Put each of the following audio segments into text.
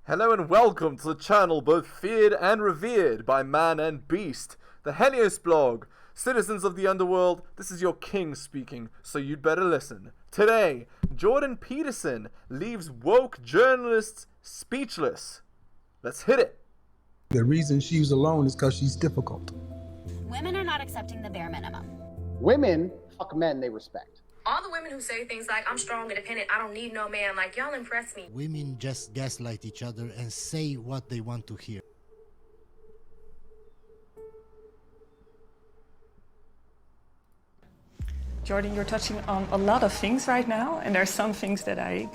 Hello and welcome to the channel both feared and revered by man and beast, the heliosblog. Citizens of the underworld, this is your king speaking, so you'd better listen. Today, Jordan Peterson leaves woke journalists speechless. Let's hit it. The reason she's alone is because she's difficult. Women are not accepting the bare minimum. Women fuck men they respect. All the women who say things like, I'm strong, independent, I don't need no man, like, y'all impress me. Women just gaslight each other and say what they want to hear. Jordan, you're touching on a lot of things right now, and there are some things that I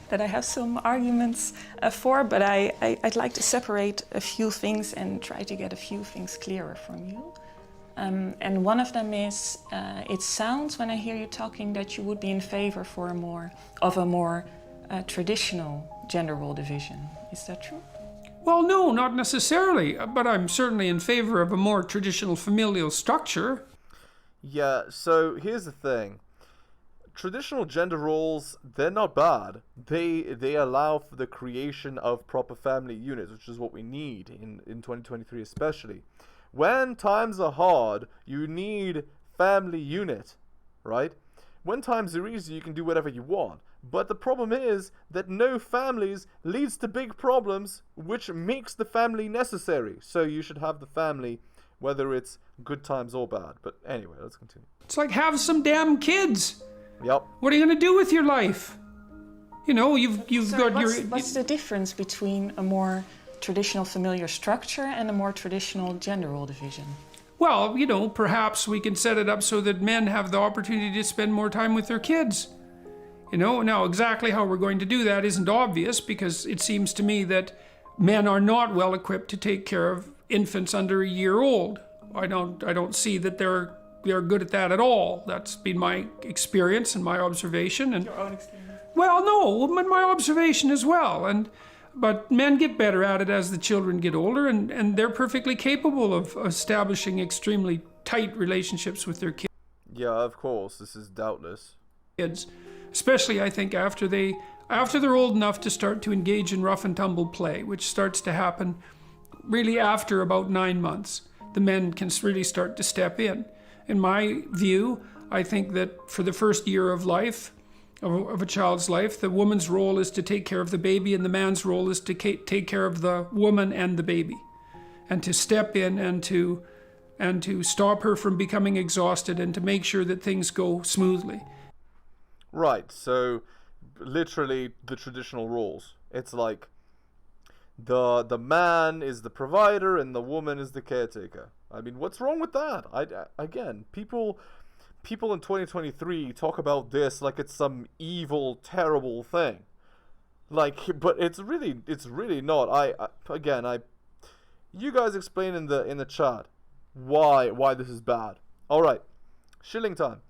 have some arguments for, but I'd like to separate a few things and try to get a few things clearer from you. And one of them is, it sounds when I hear you talking that you would be in favor for a more traditional gender role division. Is that true? Well, no, not necessarily, but I'm certainly in favor of a more traditional familial structure. Yeah, so here's the thing. Traditional gender roles, they're not bad. They allow for the creation of proper family units, which is what we need in 2023 especially. When times are hard, you need family unit, right? When times are easy, you can do whatever you want. But the problem is that no families leads to big problems, which makes the family necessary. So you should have the family, whether it's good times or bad. But anyway, let's continue. It's like, have some damn kids. Yep. What are you going to do with your life? You know, you've got your... What's the difference between a more traditional familiar structure and a more traditional gender role division? Well, you know, perhaps we can set it up so that men have the opportunity to spend more time with their kids. You know, now exactly how we're going to do that isn't obvious, because it seems to me that men are not well equipped to take care of infants under a year old. I don't see that they're good at that at all. That's been my experience and my observation. And Your own experience? well, no, my observation as well. But men get better at it as the children get older, and they're perfectly capable of establishing extremely tight relationships with their kids. Yeah, of course, this is doubtless. Especially, I think, after they're old enough to start to engage in rough and tumble play, which starts to happen really after about 9 months. The men can really start to step in. In my view, I think that for the first year of life, of a child's life, the woman's role is to take care of the baby, and the man's role is to take care of the woman and the baby, and to step in and to stop her from becoming exhausted, and to make sure that things go smoothly. Right, so literally the traditional roles. It's like the man is the provider and the woman is the caretaker. I mean, what's wrong with that? Again, people in 2023 talk about this like it's some evil, terrible thing. Like, but it's really not. You guys explain in the chat why this is bad. All right, shilling time.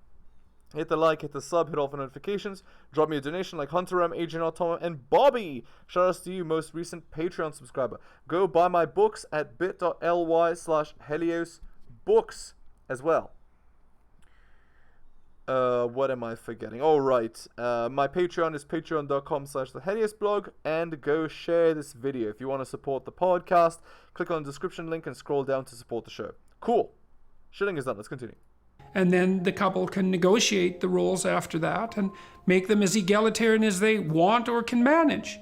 Hit the like, hit the sub, hit all the notifications. Drop me a donation like Hunter M, Adrian Ottoman, and Bobby. Shout outs to you, most recent Patreon subscriber. Go buy my books at bit.ly/heliosbooks as well. What am I forgetting? Oh, right. My Patreon is patreon.com/theheliosblog, and go share this video. If you want to support the podcast, click on the description link and scroll down to support the show. Cool. Shilling is done. Let's continue. And then the couple can negotiate the roles after that and make them as egalitarian as they want or can manage.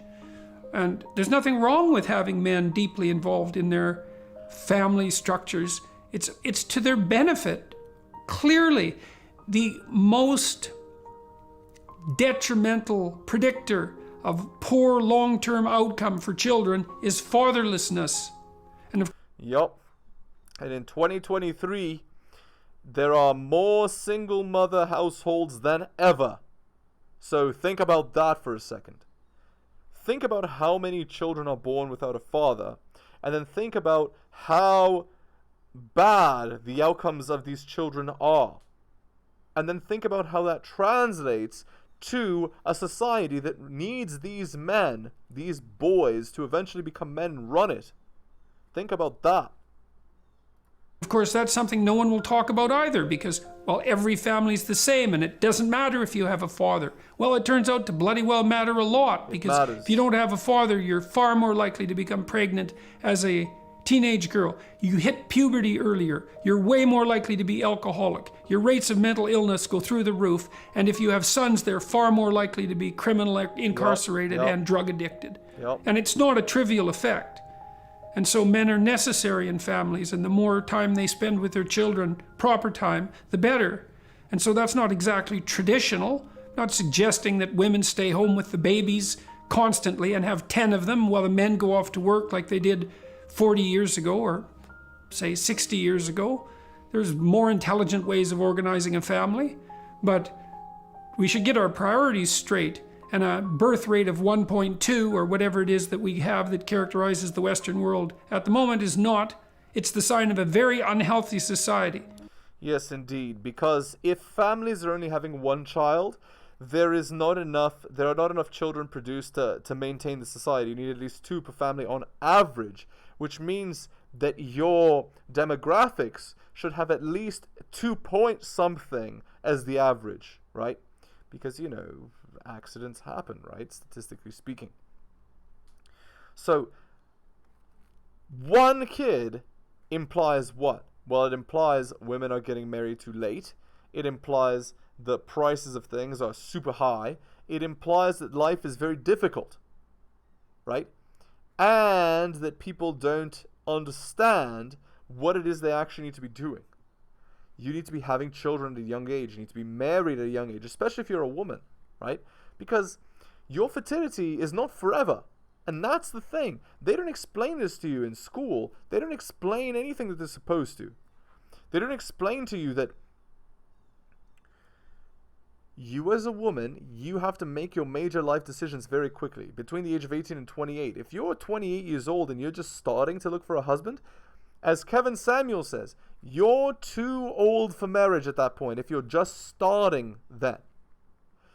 And there's nothing wrong with having men deeply involved in their family structures. It's to their benefit. Clearly, the most detrimental predictor of poor long-term outcome for children is fatherlessness. Yup. And in 2023, there are more single mother households than ever. So think about that for a second. Think about how many children are born without a father, and then think about how bad the outcomes of these children are. And then think about how that translates to a society that needs these men, these boys, to eventually become men and run it. Think about that. Of course, that's something no one will talk about either because, well, every family's the same and it doesn't matter if you have a father. Well, it turns out to bloody well matter a lot because if you don't have a father, you're far more likely to become pregnant as a teenage girl. You hit puberty earlier. You're way more likely to be alcoholic. Your rates of mental illness go through the roof. And if you have sons, they're far more likely to be criminal, incarcerated, and drug addicted. And it's not a trivial effect. And so men are necessary in families, and the more time they spend with their children, proper time, the better. And so that's not exactly traditional. Not suggesting that women stay home with the babies constantly and have 10 of them while the men go off to work like they did 40 years ago or say 60 years ago. There's more intelligent ways of organizing a family, but we should get our priorities straight. And a birth rate of 1.2 or whatever it is that we have that characterizes the Western world at the moment is not. It's the sign of a very unhealthy society. Yes, indeed, because if families are only having one child, there are not enough children produced to maintain the society. You need at least 2 per family on average, which means that your demographics should have at least 2 point something as the average, right? Because, you know, accidents happen, right? Statistically speaking. So, 1 kid implies what? Well, it implies women are getting married too late. It implies the prices of things are super high. It implies that life is very difficult, right? And that people don't understand what it is they actually need to be doing. You need to be having children at a young age. You need to be married at a young age, especially if you're a woman, right? Because your fertility is not forever. And that's the thing. They don't explain this to you in school. They don't explain anything that they're supposed to. They don't explain to you that you as a woman, you have to make your major life decisions very quickly. Between the age of 18 and 28. If you're 28 years old and you're just starting to look for a husband, as Kevin Samuel says, you're too old for marriage at that point if you're just starting then.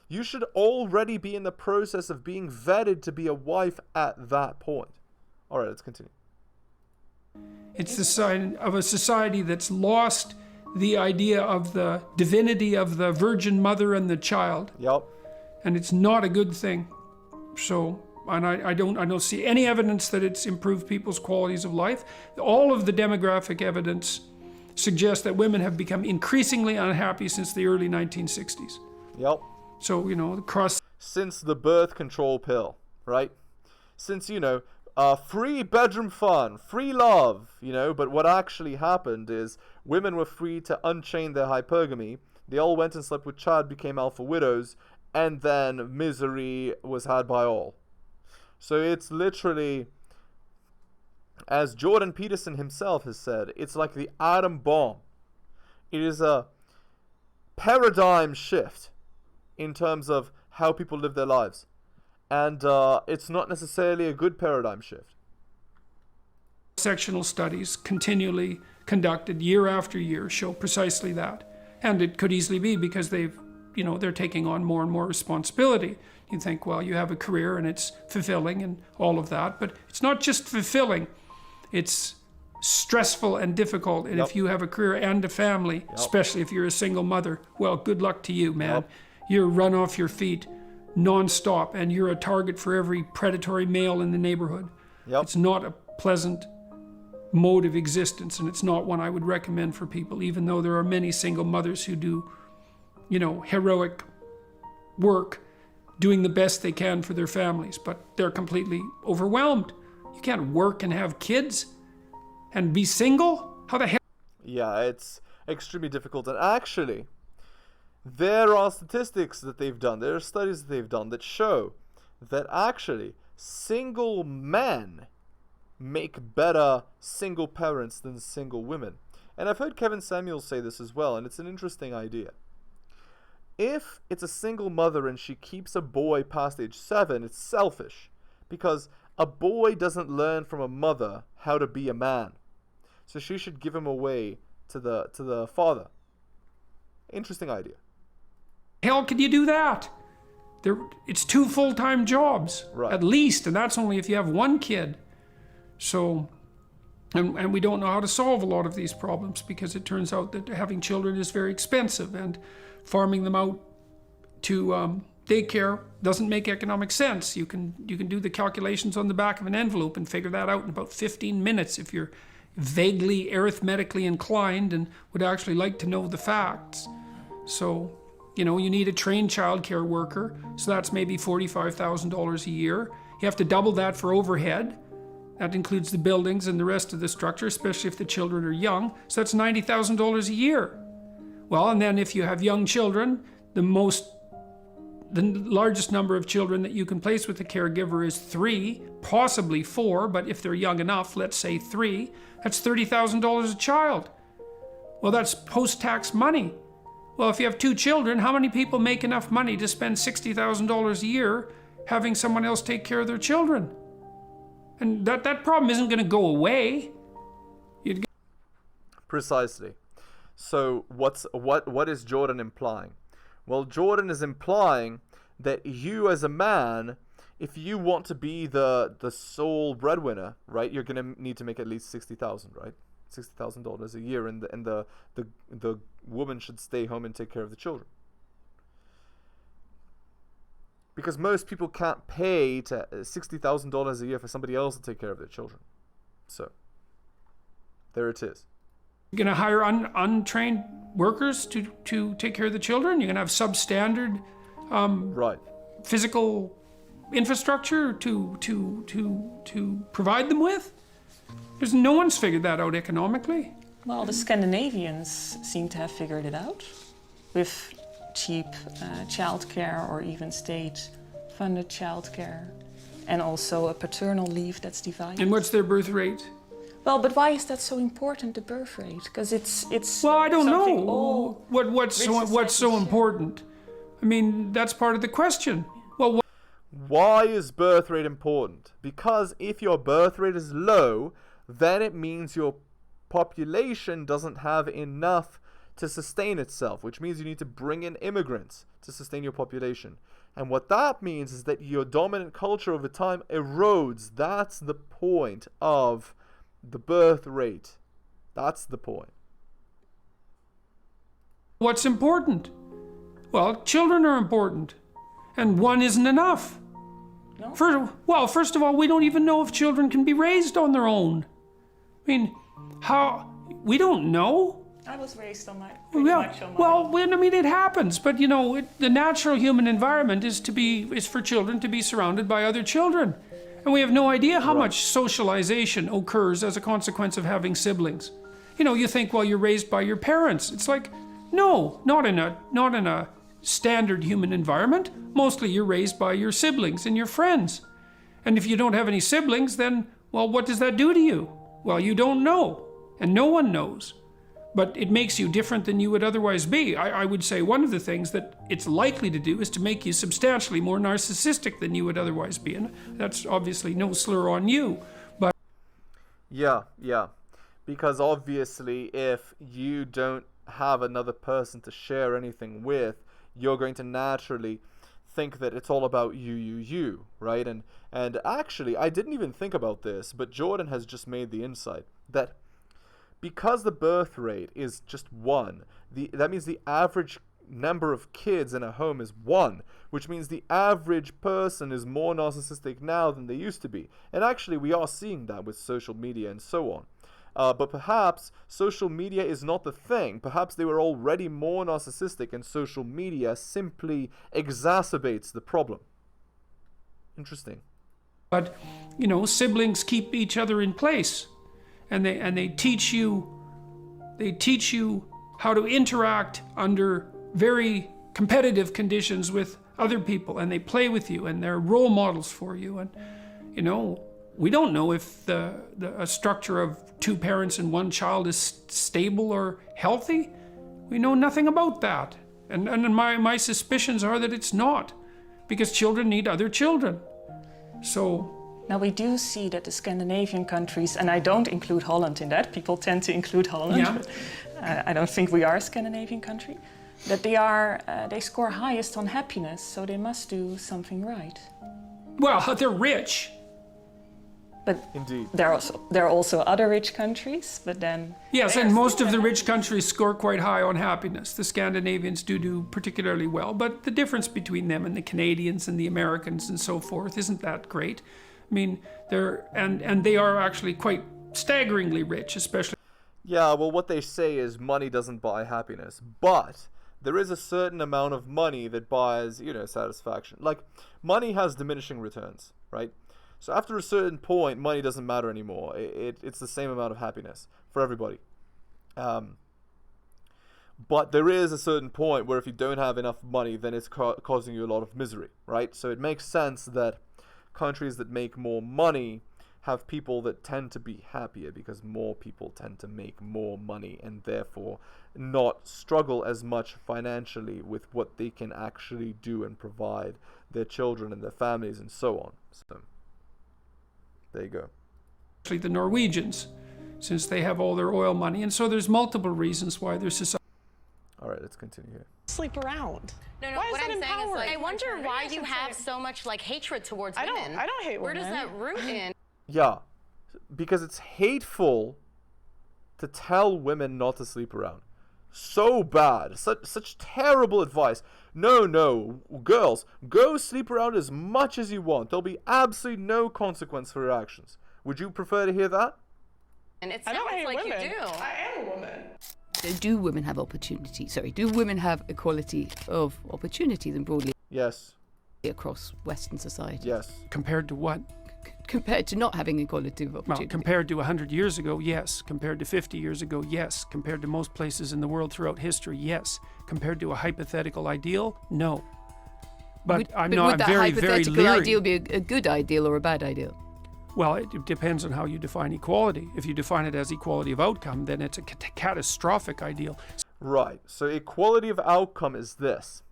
You should already be in the process of being vetted to be a wife at that point. All right, let's continue. It's the sign of a society that's lost the idea of the divinity of the Virgin Mother and the child. Yep. And it's not a good thing. So, and I don't see any evidence that it's improved people's qualities of life. All of the demographic evidence suggests that women have become increasingly unhappy since the early 1960s. Yep. So, you know, since the birth control pill, right? Since, you know, free bedroom fun, free love, you know, but what actually happened is women were free to unchain their hypergamy. They all went and slept with child, became alpha widows, and then misery was had by all. So it's literally, as Jordan Peterson himself has said, it's like the atom bomb. It is a paradigm shift in terms of how people live their lives. And it's not necessarily a good paradigm shift. Sectional studies continually conducted year after year show precisely that. And it could easily be because they're taking on more and more responsibility. You think, well, you have a career and it's fulfilling and all of that, but it's not just fulfilling, it's stressful and difficult. And if you have a career and a family, especially if you're a single mother, well, good luck to you, man. You're run off your feet non-stop, and you're a target for every predatory male in the neighborhood. It's not a pleasant mode of existence, and it's not one I would recommend for people, even though there are many single mothers who do, you know, heroic work, doing the best they can for their families, but they're completely overwhelmed. You can't work and have kids and be single? How the hell? Yeah, it's extremely difficult. And actually, there are statistics that they've done, there are studies that they've done that show that actually single men make better single parents than single women. And I've heard Kevin Samuel say this as well, and it's an interesting idea. If it's a single mother and she keeps a boy past age 7, it's selfish, because a boy doesn't learn from a mother how to be a man. So she should give him away to the father. Interesting idea. Hell could you do that? It's 2 full-time jobs, at least, and that's only if you have 1 kid. So And we don't know how to solve a lot of these problems because it turns out that having children is very expensive, and farming them out to daycare doesn't make economic sense. You can do the calculations on the back of an envelope and figure that out in about 15 minutes if you're vaguely arithmetically inclined and would actually like to know the facts. So, you know, you need a trained childcare worker, so that's maybe $45,000 a year. You have to double that for overhead. That includes the buildings and the rest of the structure, especially if the children are young. So that's $90,000 a year. Well, and then if you have young children, the largest number of children that you can place with a caregiver is 3, possibly 4, but if they're young enough, let's say 3, that's $30,000 a child. Well, that's post-tax money. Well, if you have 2 children, how many people make enough money to spend $60,000 a year having someone else take care of their children? And that problem isn't going to go away. Precisely. So what is Jordan implying? Well, Jordan is implying that you as a man, if you want to be the sole breadwinner, right, you're going to need to make at least $60,000, right? $60,000 a year, and the woman should stay home and take care of the children. Because most people can't pay to $60,000 a year for somebody else to take care of their children. So, there it is. You're going to hire untrained workers to take care of the children? You're going to have substandard right. physical infrastructure to provide them with? No one's figured that out economically. Well, the Scandinavians seem to have figured it out with cheap childcare or even state-funded childcare, and also a paternal leave that's divided. And what's their birth rate? Well, but why is that so important, the birth rate? Because it's. Well, I don't know. What's so important? I mean, that's part of the question. Well, why is birth rate important? Because if your birth rate is low, then it means your population doesn't have enough to sustain itself, which means you need to bring in immigrants to sustain your population. And what that means is that your dominant culture over time erodes. That's the point of the birth rate. That's the point. What's important? Well, children are important, and one isn't enough. No? First of all, we don't even know if children can be raised on their own. I mean, how? We don't know. I was raised on my. It happens, but you know, the natural human environment is for children to be surrounded by other children, and we have no idea how much socialization occurs as a consequence of having siblings. You know, you think, well, you're raised by your parents. It's like, no, not in a standard human environment. Mostly, you're raised by your siblings and your friends, and if you don't have any siblings, then well, what does that do to you? Well, you don't know, and no one knows. But it makes you different than you would otherwise be. I would say one of the things that it's likely to do is to make you substantially more narcissistic than you would otherwise be. And that's obviously no slur on you. But yeah. Because obviously if you don't have another person to share anything with, you're going to naturally think that it's all about you, right? And actually, I didn't even think about this, but Jordan has just made the insight that because the birth rate is just 1, that means the average number of kids in a home is 1, which means the average person is more narcissistic now than they used to be. And actually, we are seeing that with social media and so on. But perhaps social media is not the thing. Perhaps they were already more narcissistic, and social media simply exacerbates the problem. Interesting. But, you know, siblings keep each other in place. And they teach you how to interact under very competitive conditions with other people, and they play with you, and they're role models for you. And you know, we don't know if a structure of 2 parents and 1 child is stable or healthy. We know nothing about that, and my suspicions are that it's not, because children need other children. So. Now we do see that the Scandinavian countries, and I don't include Holland in that, people tend to include Holland, yeah. I don't think we are a Scandinavian country, that they score highest on happiness, so they must do something right. Well, they're rich. But Indeed. there are also other rich countries, but then... Yes, and most of the rich countries score quite high on happiness. The Scandinavians do particularly well, but the difference between them and the Canadians and the Americans and so forth isn't that great. I mean, they are actually quite staggeringly rich, especially... Yeah, well, what they say is money doesn't buy happiness, but there is a certain amount of money that buys, satisfaction. Like, money has diminishing returns, right? So after a certain point, money doesn't matter anymore. It's the same amount of happiness for everybody. But there is a certain point where if you don't have enough money, then it's causing you a lot of misery, right? So it makes sense that countries that make more money have people that tend to be happier because more people tend to make more money and therefore not struggle as much financially with what they can actually do and provide their children and their families and so on. So there you go. Especially the Norwegians, since they have all their oil money. And so there's multiple reasons why their society... All right, let's continue here. Sleep around. No, Why what is I'm that saying is, empowering? I wonder why you have so much like hatred towards I women. don't hate Where women. does that root in? Yeah, because it's hateful to tell women not to sleep around. So bad. Such terrible advice. No, girls, go sleep around as much as you want. There'll be absolutely no consequence for your actions. Would you prefer to hear that? And it I don't sounds hate like women. you do. I am a woman. So do women have opportunity? Sorry, do women have equality of opportunity than broadly Yes. across Western society? Yes. Compared to what? Compared to not having equality of Well, opportunity. compared to 100 years ago, yes. Compared to 50 years ago, yes. Compared to most places in the world throughout history, yes. Compared to a hypothetical ideal, no. But would I'm that very, very hypothetical leery. ideal be a good ideal or a bad ideal? Well, it depends on how you define equality. If you define it as equality of outcome, then it's a catastrophic ideal. Right. So equality of outcome is this.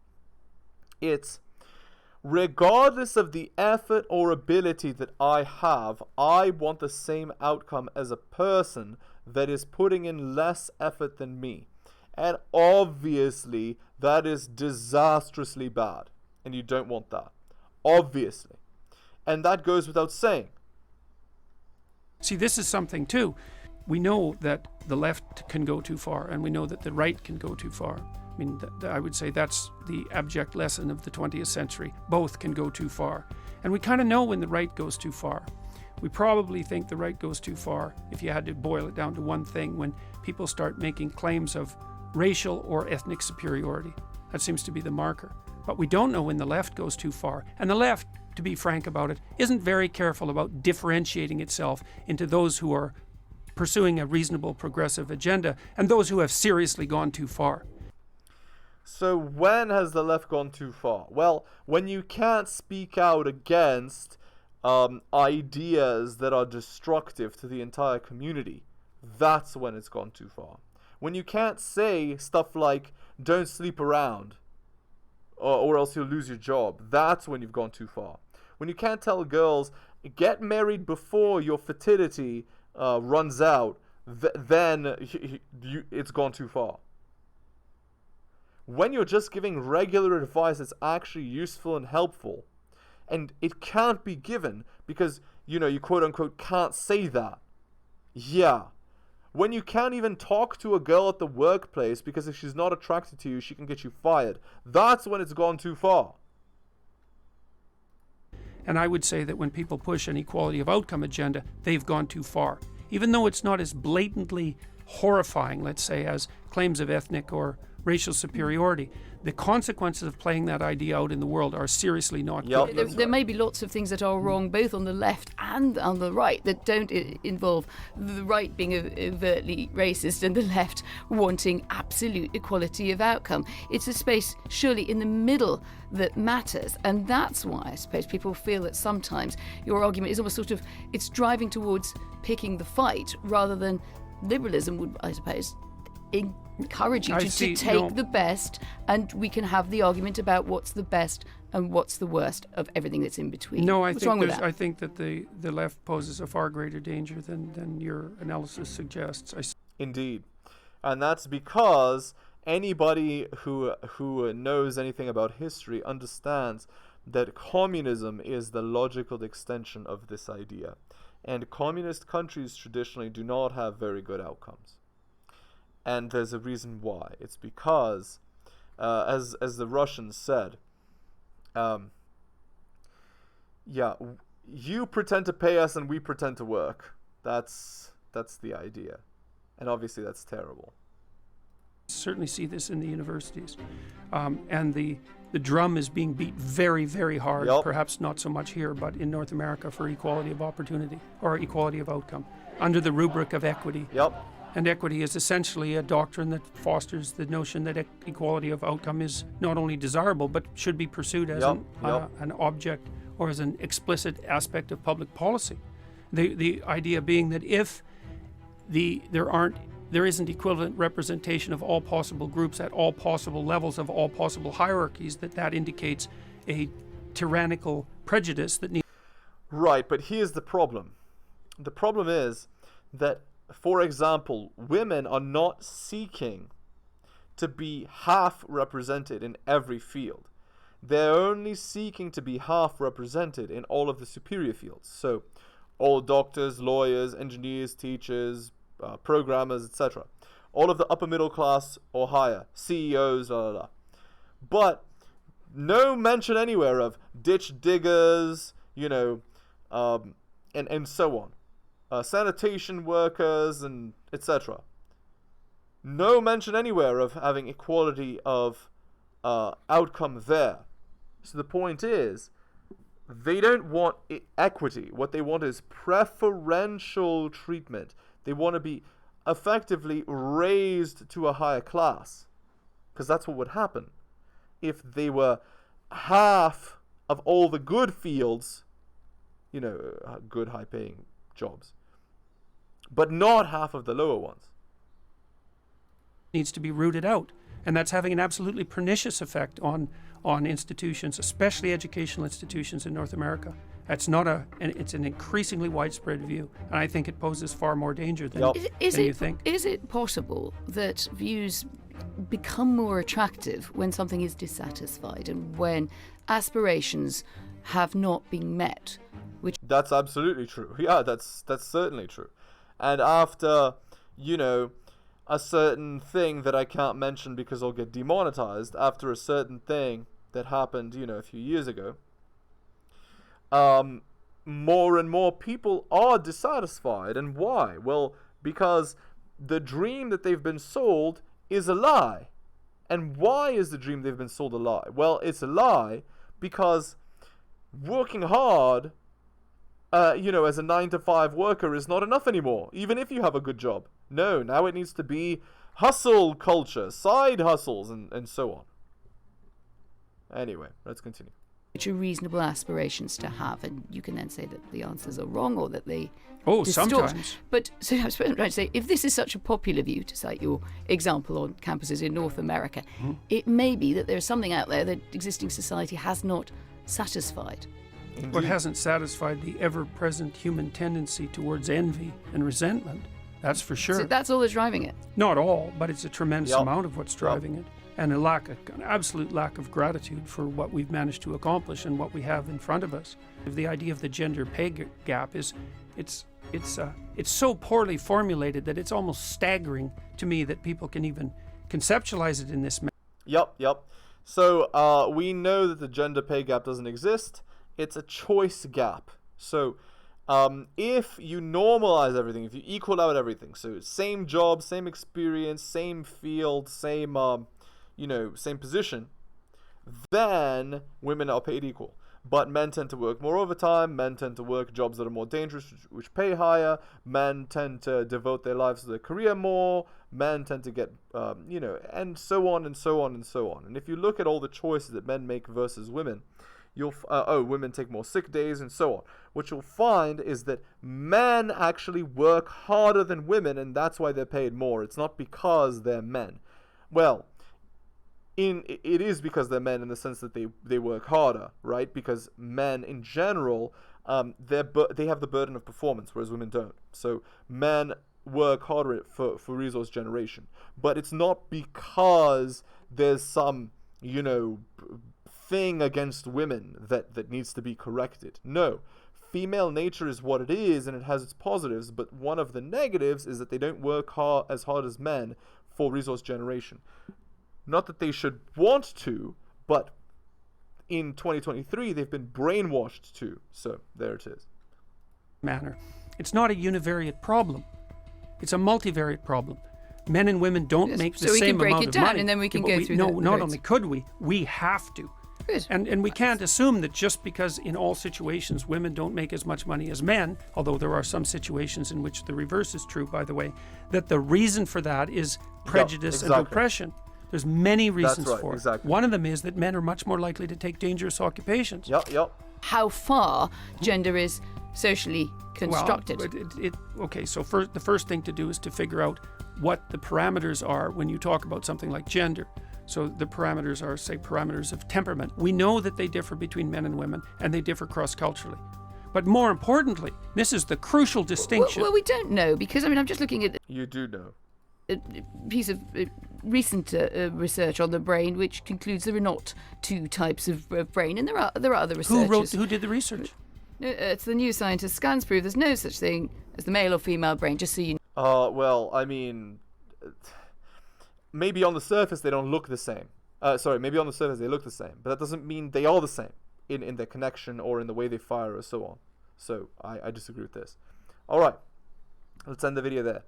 It's regardless of the effort or ability that I have, I want the same outcome as a person that is putting in less effort than me. And obviously, that is disastrously bad. And you don't want that. Obviously. And that goes without saying. See, this is something too. We know that the left can go too far, and we know that the right can go too far. I mean, I would say that's the abject lesson of the 20th century. Both can go too far. And we kind of know when the right goes too far. We probably think the right goes too far, if you had to boil it down to one thing, when people start making claims of racial or ethnic superiority. That seems to be the marker. But we don't know when the left goes too far. And the left, to be frank about it, isn't very careful about differentiating itself into those who are pursuing a reasonable progressive agenda and those who have seriously gone too far. So when has the left gone too far? Well, when you can't speak out against ideas that are destructive to the entire community, that's when it's gone too far. When you can't say stuff like, don't sleep around, or else you'll lose your job, that's when you've gone too far. When you can't tell girls, get married before your fertility runs out, then it's gone too far. When you're just giving regular advice that's actually useful and helpful, and it can't be given because, you quote unquote can't say that. Yeah. When you can't even talk to a girl at the workplace because if she's not attracted to you, she can get you fired. That's when it's gone too far. And I would say that when people push an equality of outcome agenda, they've gone too far. Even though it's not as blatantly horrifying, let's say, as claims of ethnic or racial superiority, the consequences of playing that idea out in the world are seriously not good. There may be lots of things that are wrong both on the left and on the right that don't involve the right being overtly racist and the left wanting absolute equality of outcome. It's a space surely in the middle that matters, and that's why I suppose people feel that sometimes your argument is almost sort of, it's driving towards picking the fight rather than liberalism would, I suppose, encourage you to take the best, and we can have the argument about what's the best and what's the worst of everything that's in between. No, I think that the left poses a far greater danger than your analysis suggests. Indeed. And that's because anybody who knows anything about history understands that communism is the logical extension of this idea. And communist countries traditionally do not have very good outcomes. And there's a reason why. It's because, as the Russians said, you pretend to pay us and we pretend to work. That's the idea. And obviously that's terrible. Certainly see this in the universities. And the drum is being beat very, very hard, perhaps not so much here, but in North America, for equality of opportunity or equality of outcome under the rubric of equity. And equity is essentially a doctrine that fosters the notion that equality of outcome is not only desirable, but should be pursued as an object or as an explicit aspect of public policy. The idea being that if there isn't equivalent representation of all possible groups at all possible levels of all possible hierarchies, that indicates a tyrannical prejudice that needs... Right, but here's the problem. The problem is that, for example, women are not seeking to be half represented in every field. They're only seeking to be half represented in all of the superior fields. So, all doctors, lawyers, engineers, teachers, programmers, etc. All of the upper middle class or higher, CEOs, But no mention anywhere of ditch diggers, and so on. Sanitation workers and etc. No mention anywhere of having equality of outcome there. So the point is, they don't want equity. What they want is preferential treatment. They want to be effectively raised to a higher class. Because that's what would happen if they were half of all the good fields, good high-paying jobs, but not half of the lower ones. Needs to be rooted out. And that's having an absolutely pernicious effect on institutions, especially educational institutions in North America. It's an increasingly widespread view, and I think it poses far more danger than you think. Is it possible that views become more attractive when something is dissatisfied and when aspirations have not been met? That's absolutely true. Yeah, that's certainly true. And after, a certain thing that I can't mention because I'll get demonetized, after a certain thing that happened, a few years ago, more and more people are dissatisfied. And why? Well, because the dream that they've been sold is a lie. And why is the dream they've been sold a lie? Well, it's a lie because working hard, as a 9-to-5 worker is not enough anymore, even if you have a good job. No, now it needs to be hustle culture, side hustles, and so on. Anyway, let's continue. Which are reasonable aspirations to have, and you can then say that the answers are wrong or that they distort. Sometimes. But so I was trying to say, if this is such a popular view, to cite your example on campuses in North America, it may be that there's something out there that existing society has not satisfied. But hasn't satisfied the ever-present human tendency towards envy and resentment. That's for sure. So that's all that's driving it. Not all, but it's a tremendous amount of what's driving it. And an absolute lack of gratitude for what we've managed to accomplish and what we have in front of us. The idea of the gender pay gap is, it's so poorly formulated that it's almost staggering to me that people can even conceptualize it in this manner. Yep. So we know that the gender pay gap doesn't exist. It's a choice gap. So if you normalize everything, if you equal out everything, so same job, same experience, same field, same position, then women are paid equal. But men tend to work more overtime, men tend to work jobs that are more dangerous, which pay higher, men tend to devote their lives to their career more, men tend to get, and so on and so on and so on. And if you look at all the choices that men make versus women, women take more sick days and so on. What you'll find is that men actually work harder than women, and that's why they're paid more. It's not because they're men. Well, it is because they're men in the sense that they work harder, right? Because men in general, they have the burden of performance, whereas women don't. So men work harder for resource generation, but it's not because there's some thing against women that needs to be corrected. No, female nature is what it is and it has its positives, but one of the negatives is that they don't work as hard as men for resource generation. Not that they should want to, but in 2023 they've been brainwashed to. So there it is. Manner. It's not a univariate problem. It's a multivariate problem. Men and women don't make the same amount of money. So we can break it down and then we can go through No, the not votes. only could we have to. Good. And we can't assume that just because in all situations women don't make as much money as men, although there are some situations in which the reverse is true, by the way, that the reason for that is prejudice and oppression. There's many reasons for it. One of them is that men are much more likely to take dangerous occupations. Yep. How far gender is socially constructed. Well, okay, so the first thing to do is to figure out what the parameters are when you talk about something like gender. So the parameters are, say, parameters of temperament. We know that they differ between men and women, and they differ cross-culturally. But more importantly, this is the crucial distinction. Well, we don't know, because, I mean, I'm just looking at... You do know. A piece of recent research on the brain, which concludes there are not two types of brain, and there are other researchers. Who did the research? It's the New Scientist. Scans prove there's no such thing as the male or female brain, just so you know. Well, I mean... Maybe on the surface they don't look the same. Maybe on the surface they look the same, but that doesn't mean they are the same in their connection or in the way they fire or so on. So I disagree with this. Alright, let's end the video there.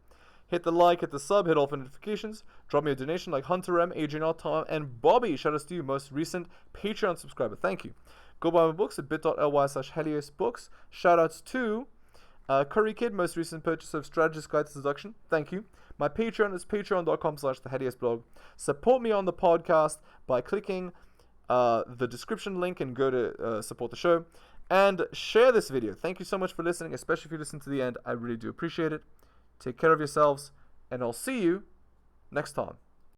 Hit the like, hit the sub, hit all for notifications, drop me a donation like Hunter M, Adrian R, Tom, and Bobby. Shout out to you, most recent Patreon subscriber. Thank you. Go buy my books at bit.ly/heliosbooks. Shout outs to Curry Kid, most recent purchase of Strategist Guide to Seduction. Thank you. My Patreon is patreon.com/theheliosblog. Support me on the podcast by clicking the description link and go to support the show. And share this video. Thank you so much for listening, especially if you listen to the end. I really do appreciate it. Take care of yourselves, and I'll see you next time.